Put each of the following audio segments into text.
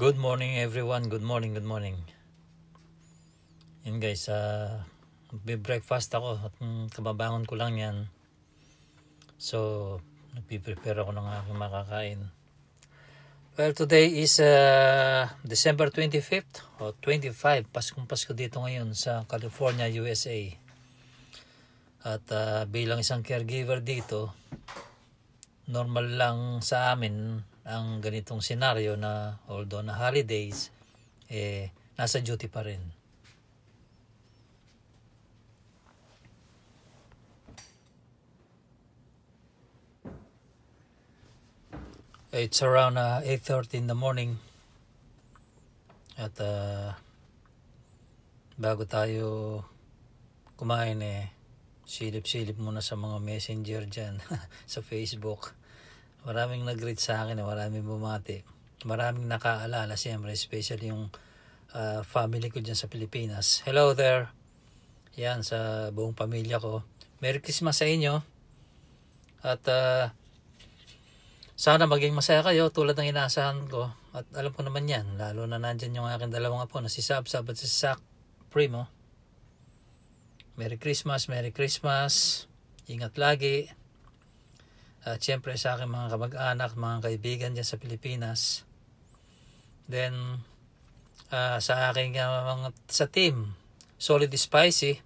Good morning everyone, good morning. Yun guys, breakfast ako at kababangon ko lang yan. So, nagpiprepare ako ng aking makakain. Well, today is December 25th o 25, Pasko dito ngayon sa California, USA. At bilang isang caregiver dito, normal lang sa amin ang ganitong senaryo na although na holidays, nasa duty pa rin. It's around 8:30 in the morning. At bago tayo kumain, silip-silip muna sa mga messenger dyan sa Facebook. Maraming nag-greet sa akin, maraming bumati. Maraming nakaalala, siyempre, especially yung family ko dyan sa Pilipinas. Hello there! Yan, sa buong pamilya ko. Merry Christmas sa inyo. At sana maging masaya kayo tulad ng inaasahan ko. At alam ko naman yan, lalo na nandyan yung aking dalawang apo na si Sab at si Sak Primo. Merry Christmas, Merry Christmas. Ingat lagi. At syempre sa aking mga kamag-anak, mga kaibigan dyan sa Pilipinas. Then, sa aking sa team, Solid Spicy.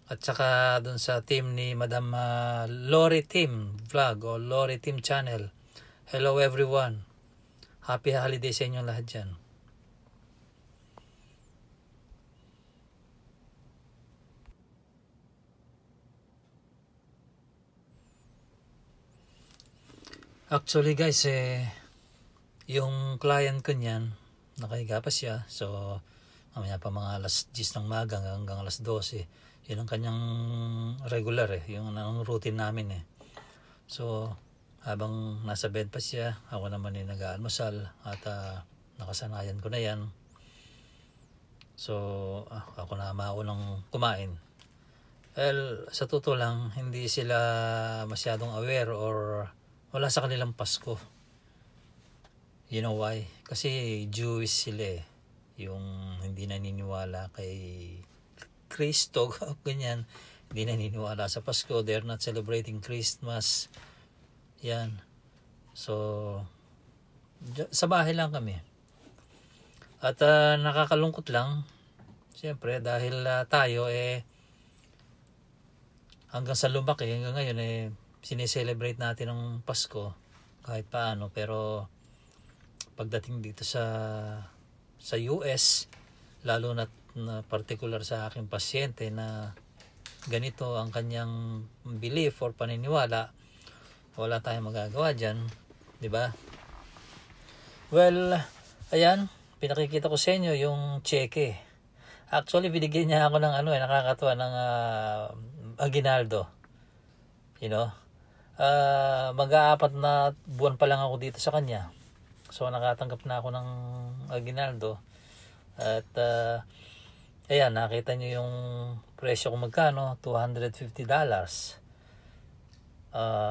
At saka dun sa team ni Madam Lori Team Vlog o Lori Team Channel. Hello everyone. Happy holiday sa inyong lahat dyan. Actually guys, yung client ko niyan, nakahiga pa siya. So, mamaya pa mga alas 10 ng maga hanggang alas 12. Yun ang kanyang regular yung routine namin So, habang nasa bed pa siya, ako naman nag-aalmusal at nakasanayan ko na yan. So, ako na maunang kumain. Well, sa totoo lang, hindi sila masyadong aware or wala sa kanilang Pasko. You know why? Kasi Jewish sila yung hindi naniniwala kay Kristo, ganyan. Hindi naniniwala sa Pasko. They're not celebrating Christmas. Yan. So, sa bahay lang kami. At nakakalungkot lang. Siyempre, dahil tayo hanggang sa lumaki, hanggang ngayon sineselebrate natin ang Pasko kahit paano. Pero pagdating dito sa US, lalo na particular sa aking pasyente na ganito ang kanyang belief or paniniwala, wala tayong magagawa dyan, di ba? Well, ayan, pinakikita ko sa inyo yung cheque. Actually, binigyan niya ako ng nakakatuwa ng aguinaldo. You know? Mag-aapat na buwan pa lang ako dito sa kanya. So, nakatanggap na ako ng aguinaldo. At, ayan, nakita nyo yung presyo kung magkano, $250.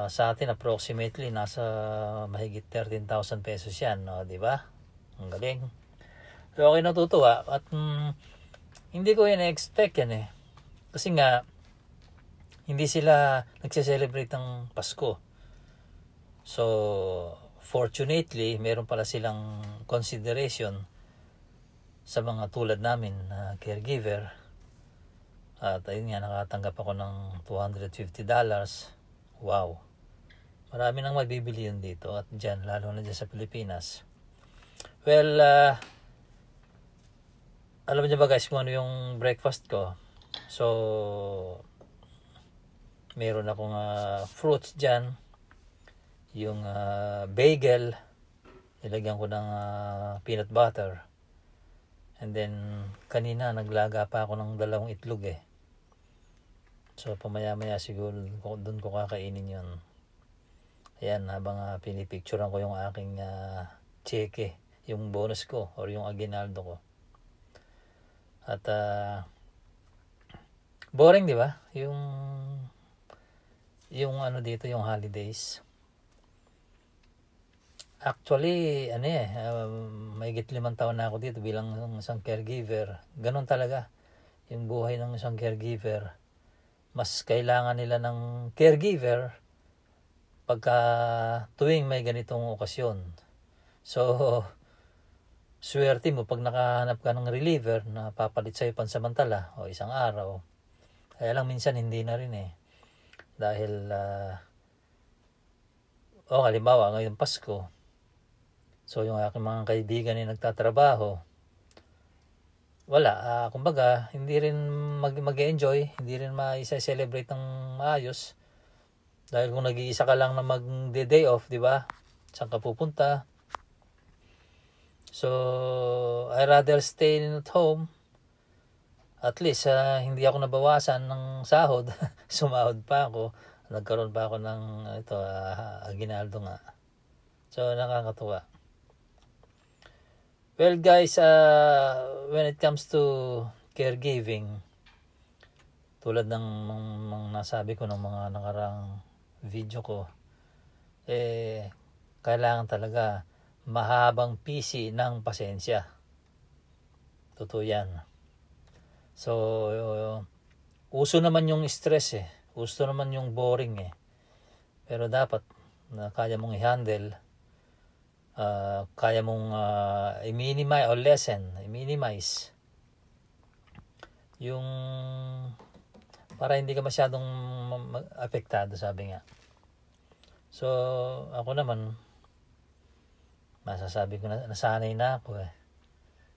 Sa atin, approximately, nasa mahigit 13,000 pesos yan, no? Diba? Ang galing. So, okay, natutuwa. At, hindi ko yun expect yan Kasi nga, hindi sila nagse-celebrate ng Pasko. So, fortunately, meron pala silang consideration sa mga tulad namin na caregiver. At ayun nga, nakatanggap ako ng $250. Wow. Marami nang mabibili yun dito at dyan, lalo na dyan sa Pilipinas. Well, alam niyo ba guys kung ano yung breakfast ko? So, meron akong fruits dyan. Yung bagel, nilagyan ko ng peanut butter. And then, kanina naglaga pa ako ng 2 itlog So, pamaya-maya siguro doon ko kakainin yun. Ayan, habang pinipicturean ko yung aking cheque, yung bonus ko or yung aguinaldo ko. At, boring di ba? Yung dito, yung holidays. Actually, mahigit 5 taon na ako dito bilang isang caregiver. Ganun talaga yung buhay ng isang caregiver. Mas kailangan nila ng caregiver pagka tuwing may ganitong okasyon. So, swerte mo pag nakahanap ka ng reliever na papalit sa'yo pansamantala o isang araw. Kaya lang minsan hindi na rin dahil halimbawa ngayong Pasko, so yung aking mga kaibigan ay nagtatrabaho, wala, kumbaga hindi rin mag-enjoy, hindi rin ma-celebrate ng maayos dahil kung nag-iisa ka lang na mag-day off, di ba? Saan ka pupunta? So I rather stay at home. At least hindi ako nabawasan ng sahod. Sumahod pa ako. Nagkaroon pa ako ng aginaldo nga. So nakakatuwa. Well guys, when it comes to caregiving, tulad ng nasabi ko ng mga nakarang video ko, kailangan talaga mahabang pisi ng pasensya. Totoo yan. So, uso naman yung stress uso naman yung boring pero dapat kaya mong i-handle, kaya mong i-minimize o i-minimize yung para hindi ka masyadong apektado, sabi nga. So ako naman masasabi ko na nasanay na ako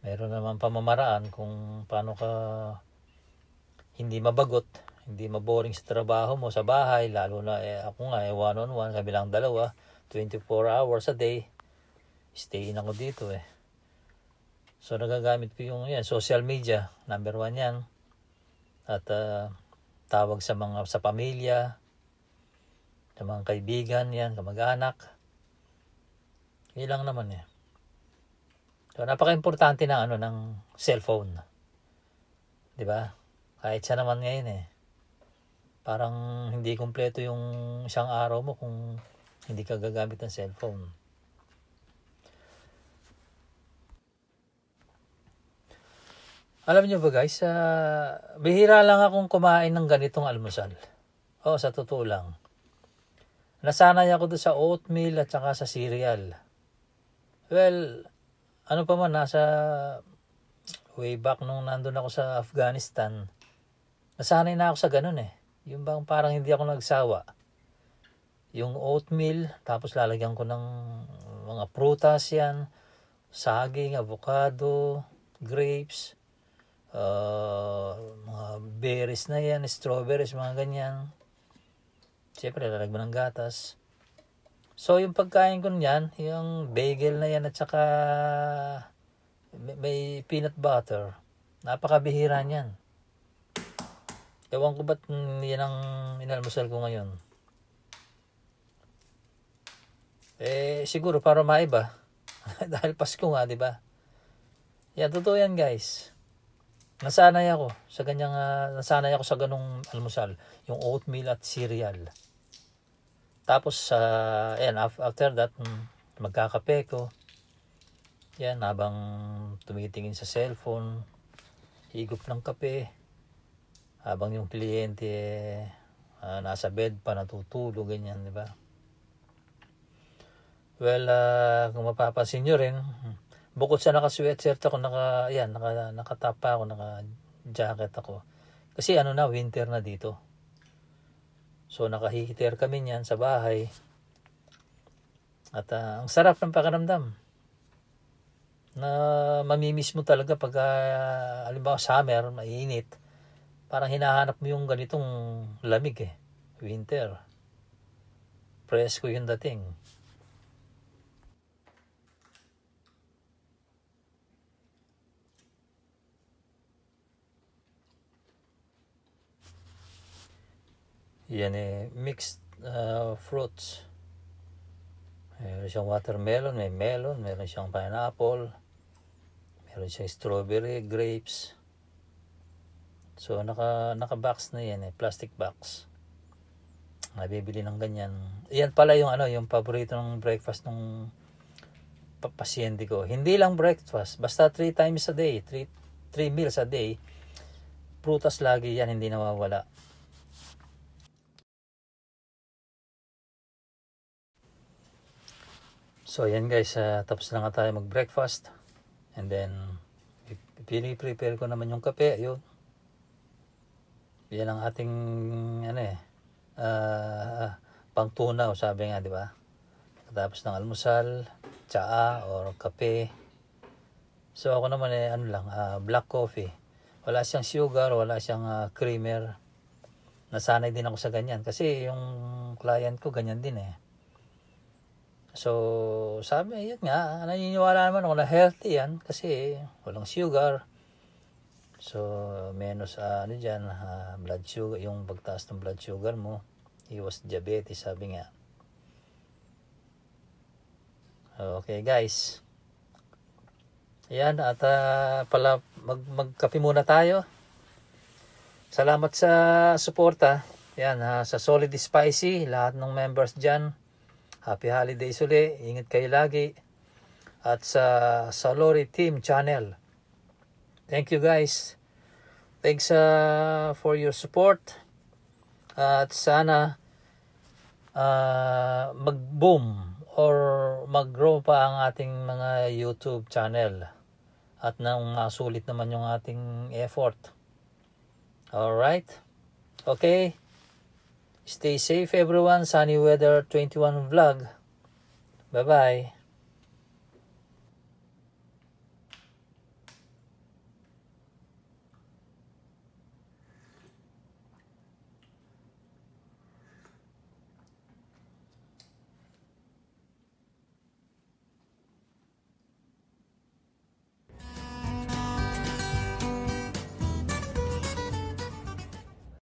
meron naman pamamaraan kung paano ka hindi mabagot, hindi maboring sa trabaho mo sa bahay, lalo na ako nga one-on-one, kabilang dalawa, 24 hours a day, stay in ako dito So nagagamit ko yung social media, number 1 yan, at tawag sa pamilya, sa mga kaibigan yan, kamag-anak, ilang naman So napaka-importante ng cellphone. 'Di ba? Kahit siya naman ngayon parang hindi kumpleto yung isang araw mo kung hindi ka gagamit ng cellphone. Alam niyo ba guys, bihira lang akong kumain ng ganitong almusal. Sa totoo lang. Nasanay ako doon sa oatmeal at saka sa cereal. Well, ano pa man, nasa way back nung nandun ako sa Afghanistan, nasanay na ako sa ganun Yung bang parang hindi ako nagsawa. Yung oatmeal, tapos lalagyan ko ng mga prutas yan, saging, avocado, grapes, mga berries na yan, strawberries, mga ganyan. Siyempre, lalagyan ng gatas. So, yung pagkain ko niyan, yung bagel na yan at saka may peanut butter, napakabihira niyan. Ewan ko ba't yan ang inalmusal ko ngayon. Siguro para maiba. Dahil Pasko nga, di ba? Yan, totoo yan guys. Nasanay ako sa ganung almusal. Yung oatmeal at cereal. Tapos, after that, magkakape ko. Yan, habang tumitingin sa cellphone, higop ng kape. Habang yung kliyente nasa bed pa, natutulog, ganyan, di ba? Well, kung mapapansin nyo rin, bukod sa naka-sweatshirt ako, nakatapa ako, naka-jacket ako. Kasi winter na dito. So naka-heater kami niyan sa bahay. At ang sarap ng pakiramdam. Na mamimiss mo talaga pag halimbawa summer, mainit. Parang hinahanap mo yung ganitong lamig winter. Presko yung dating. Yan mixed fruits. Meron siyang watermelon, may melon, meron siyang pineapple, meron siyang strawberry, grapes. So naka-box na yan plastic box. Nabibili ng ganyan. Yan pala yung yung paborito ng breakfast ng pasyente ko. Hindi lang breakfast, basta 3 times a day, 3 meals a day. Prutas lagi yan, hindi nawawala. So yan guys, tapos na nga tayo mag-breakfast. And then, piniprepare ko naman yung kape. Yun. Yan ang ating pangtunaw, sabi nga, di ba? Tapos ng almusal, tsaa or kape. So ako naman black coffee. Wala siyang sugar, wala siyang creamer. Nasanay din ako sa ganyan kasi yung client ko ganyan din eh. So sabi, yun nga, naniniwala naman ako na healthy yan kasi walang sugar. So menos blood sugar, yung pagtaas ng blood sugar mo, iwas diabetes, sabi nga. Okay guys. Yan, at magkape muna tayo. Salamat sa suporta. Yan, sa Solid Spicy, lahat ng members dyan. Happy holidays uli. Ingat kayo lagi. At sa Lori Team Channel. Thank you guys. Thanks for your support. At sana mag-boom or mag-grow pa ang ating mga YouTube channel. At nang masulit naman yung ating effort. Alright? Okay? Stay safe everyone. Sunny Weather 21 Vlog. Bye-bye.